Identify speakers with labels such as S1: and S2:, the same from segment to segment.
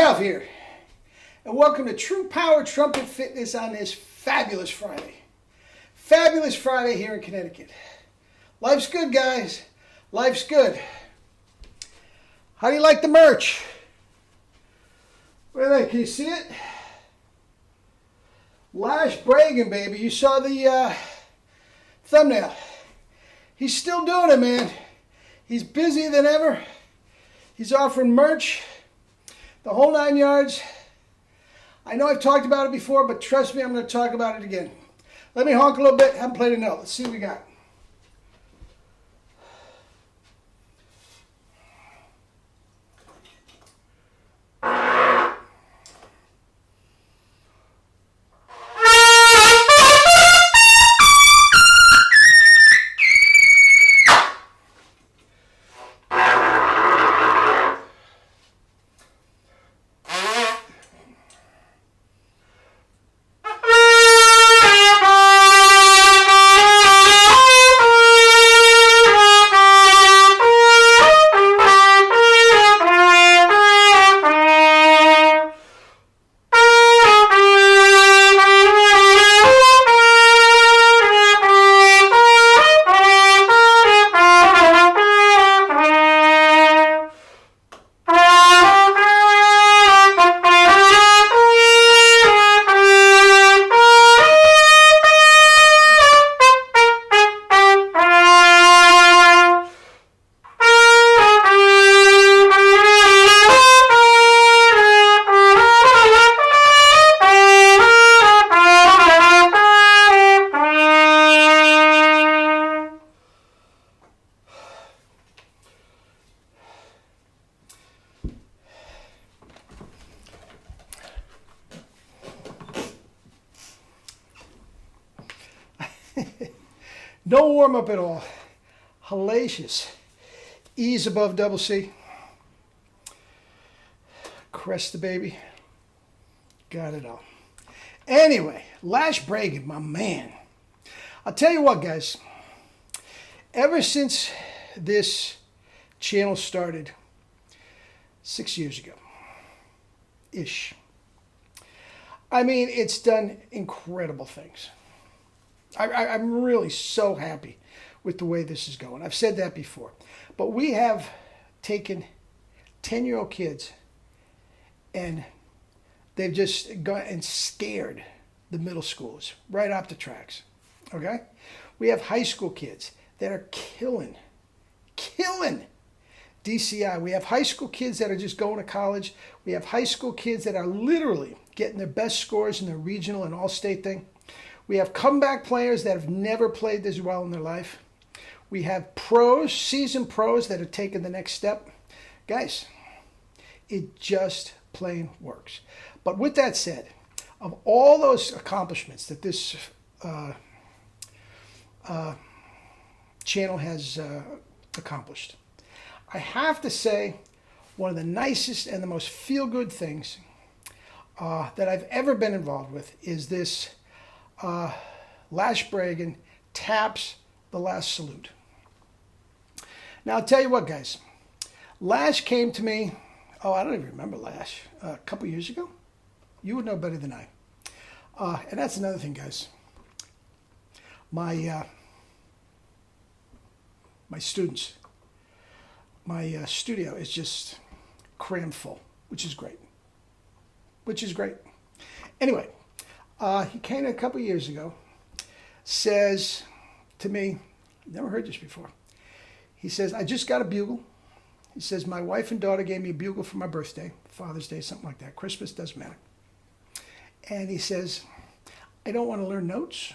S1: Ralph here, and welcome to True Power Trumpet Fitness on this fabulous Friday. Fabulous Friday here in Connecticut. Life's good, guys. Life's good. How do you like the merch? Wait a minute, can you see it? Lash Bragan, baby. You saw the thumbnail. He's still doing it, man. He's busier than ever. He's offering merch. The whole 9 yards. I know I've talked about it before, but trust me, I'm going to talk about it again. Let me honk a little bit. Haven't played a note. Let's see what we got. No warm up at all. Hellacious. E's above double C. Crest the baby. Got it all. Anyway, Lash Bragan, my man. I'll tell you what, guys. Ever since this channel started 6 years ago, ish. I mean, it's done incredible things. I'm really so happy with the way this is going. I've said that before. But we have taken 10-year-old kids and they've just gone and scared the middle schoolers right off the tracks. Okay? We have high school kids that are killing DCI. We have high school kids that are just going to college. We have high school kids that are literally getting their best scores in the regional and all-state thing. We have comeback players that have never played this well in their life. We have pros, seasoned pros that have taken the next step. Guys, it just plain works. But with that said, of all those accomplishments that this channel has accomplished, I have to say one of the nicest and the most feel-good things that I've ever been involved with is this Lash Bragan taps the last salute. Now, I'll tell you what, guys. Lash came to me, I don't even remember Lash, a couple years ago. You would know better than I. And that's another thing, guys. My students, my studio is just crammed full, which is great. Anyway. He came a couple years ago, says to me, never heard this before. He says, I just got a bugle. He says, my wife and daughter gave me a bugle for my birthday, Father's Day, something like that. Christmas, doesn't matter. And he says, I don't want to learn notes.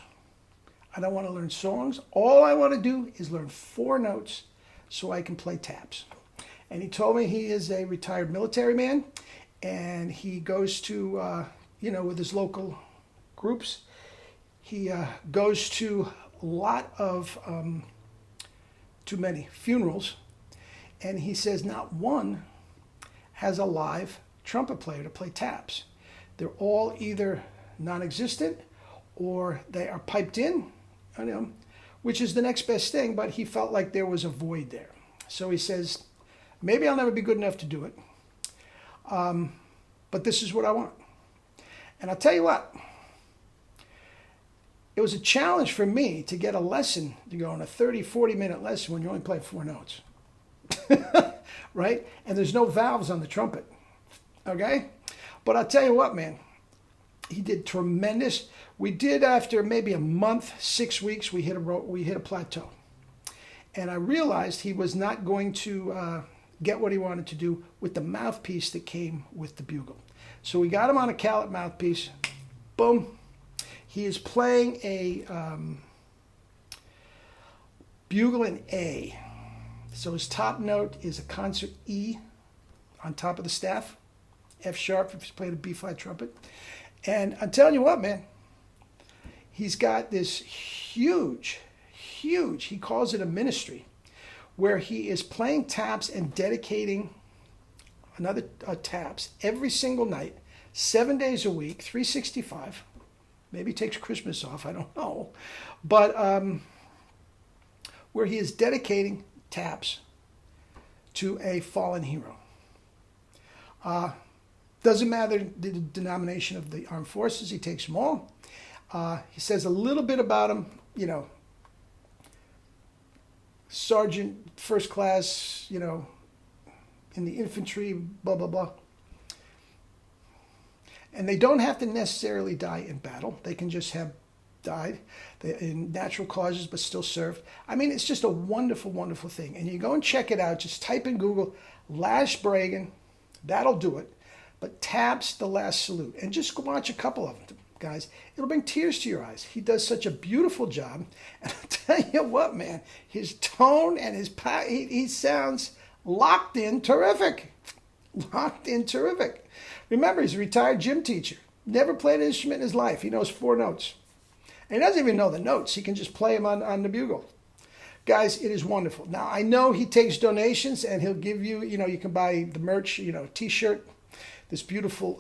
S1: I don't want to learn songs. All I want to do is learn 4 notes so I can play taps. And he told me he is a retired military man, and he goes to, with his local groups. He goes to a lot of, too many funerals, and he says not one has a live trumpet player to play taps. They're all either non-existent or they are piped in, which is the next best thing, but he felt like there was a void there. So he says, maybe I'll never be good enough to do it. but this is what I want. And I'll tell you what, it was a challenge for me to get a lesson to go on a 30, 40-minute lesson when you only play 4 notes. Right? And there's no valves on the trumpet. Okay? But I'll tell you what, man, he did tremendous. We did, after maybe a month, 6 weeks, we hit a plateau. And I realized he was not going to get what he wanted to do with the mouthpiece that came with the bugle. So we got him on a callet mouthpiece. Boom. He is playing a bugle in A. So his top note is a concert E on top of the staff. F sharp if he's playing a B flat trumpet. And I'm telling you what, man, he's got this huge, he calls it a ministry, where he is playing taps and dedicating another taps every single night, 7 days a week, 365. Maybe he takes Christmas off, I don't know. But where he is dedicating taps to a fallen hero. Doesn't matter the denomination of the armed forces, he takes them all. He says a little bit about him, you know, sergeant, first class, you know, in the infantry, blah, blah, blah. And they don't have to necessarily die in battle. They can just have died in natural causes but still served. I mean, it's just a wonderful, wonderful thing. And you go and check it out. Just type in Google, Lash Bragan. That'll do it. But taps The Last Salute. And just go watch a couple of them, guys. It'll bring tears to your eyes. He does such a beautiful job. And I'll tell you what, man, his tone and his power, he sounds locked in terrific. Locked in terrific. Remember, he's a retired gym teacher. Never played an instrument in his life. He knows 4 notes. And he doesn't even know the notes. He can just play them on the bugle. Guys, it is wonderful. Now, I know he takes donations, and he'll give you, you know, you can buy the merch, you know, T-shirt, this beautiful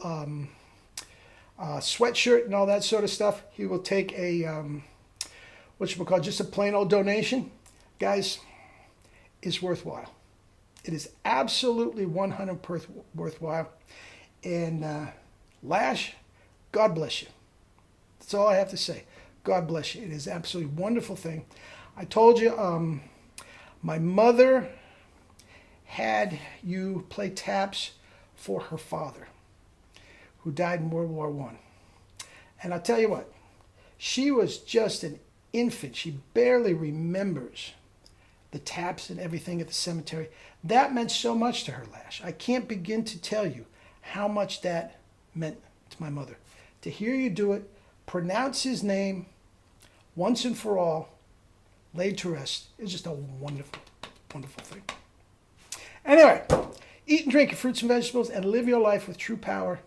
S1: sweatshirt and all that sort of stuff. He will take a, just a plain old donation. Guys, it's worthwhile. It is absolutely 100% worthwhile. And Lash, God bless you. That's all I have to say. God bless you. It is absolutely a wonderful thing. I told you, my mother had you play taps for her father, who died in World War I. And I'll tell you what, she was just an infant. She barely remembers the taps and everything at the cemetery. That meant so much to her, Lash. I can't begin to tell you how much that meant to my mother. To hear you do it, pronounce his name once and for all, laid to rest, is just a wonderful, wonderful thing. Anyway, eat and drink your fruits and vegetables and live your life with true power.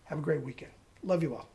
S1: Have a great weekend. Love you all.